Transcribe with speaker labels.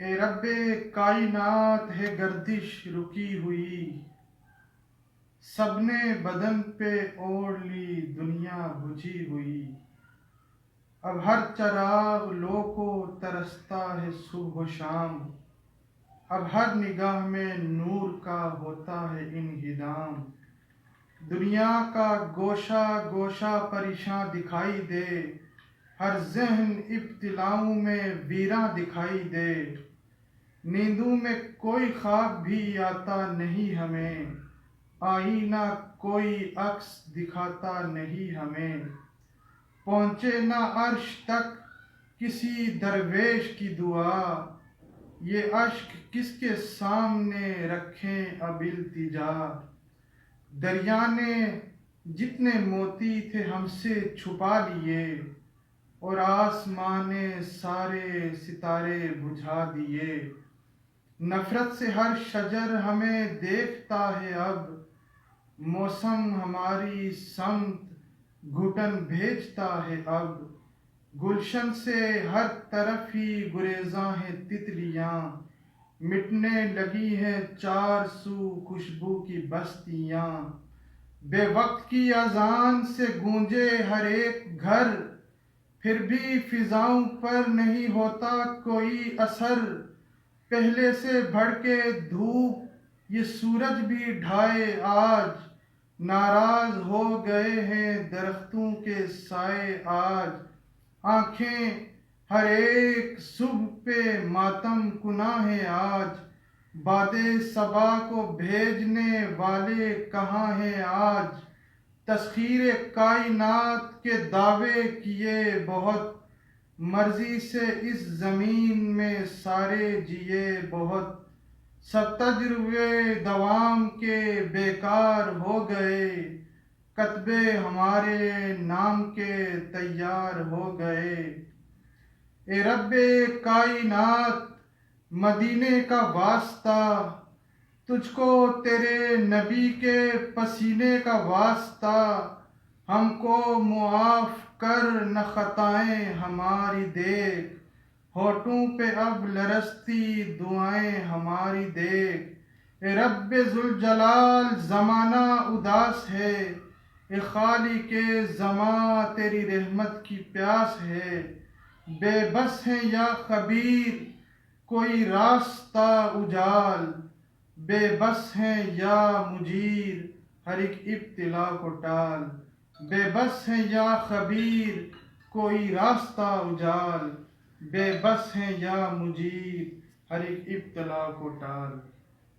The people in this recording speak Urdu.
Speaker 1: اے رب کائنات ہے گردش رکی ہوئی، سب نے بدن پہ اوڑھ لی دنیا بجھی ہوئی۔ اب ہر چراغ لو کو ترستا ہے صبح و شام، اب ہر نگاہ میں نور کا ہوتا ہے انہدام۔ دنیا کا گوشہ گوشہ پریشاں دکھائی دے، ہر ذہن ابتلاؤں میں ویراں دکھائی دے۔ نیندوں میں کوئی خواب بھی آتا نہیں ہمیں، آئینہ کوئی عکس دکھاتا نہیں ہمیں۔ پہنچے نہ عرش تک کسی درویش کی دعا، یہ اشک کس کے سامنے رکھیں اب التجا۔ دریا نے جتنے موتی تھے ہم سے چھپا لیے، اور آسمان نے سارے ستارے بجھا دیے۔ نفرت سے ہر شجر ہمیں دیکھتا ہے اب، موسم ہماری سمت گھٹن بھیجتا ہے اب۔ گلشن سے ہر طرف ہی گریزاں ہیں تتلیاں، مٹنے لگی ہیں چار سو خوشبو کی بستیاں۔ بے وقت کی اذان سے گونجے ہر ایک گھر، پھر بھی فضاؤں پر نہیں ہوتا کوئی اثر۔ پہلے سے بڑھ کے دھوپ یہ سورج بھی ڈھائے آج، ناراض ہو گئے ہیں درختوں کے سائے آج۔ آنکھیں ہر ایک صبح پہ ماتم کناں ہیں آج، باد صبا کو بھیجنے والے کہاں ہیں آج۔ تسخیر کائنات کے دعوے کیے بہت، مرضی سے اس زمین میں سارے جیے بہت۔ سب تجربے دوام کے بیکار ہو گئے، کتبے ہمارے نام کے تیار ہو گئے۔ اے رب کائنات مدینے کا واسطہ، تجھ کو تیرے نبی کے پسینے کا واسطہ، ہم کو معاف کر نہ خطائیں ہماری دیکھ، ہونٹوں پہ اب لرزتی دعائیں ہماری دیکھ۔ اے رب ذوالجلال زمانہ اداس ہے، اے خالق زماں تیری رحمت کی پیاس ہے۔ بے بس ہیں یا خبیر کوئی راستہ اجال، بے بس ہیں یا مجیر ہر ایک ابتلا کو ٹال۔ بے بس ہیں یا خبیر کوئی راستہ اجال، بے بس ہیں یا مجیر ہر ایک ابتلا کو ٹال۔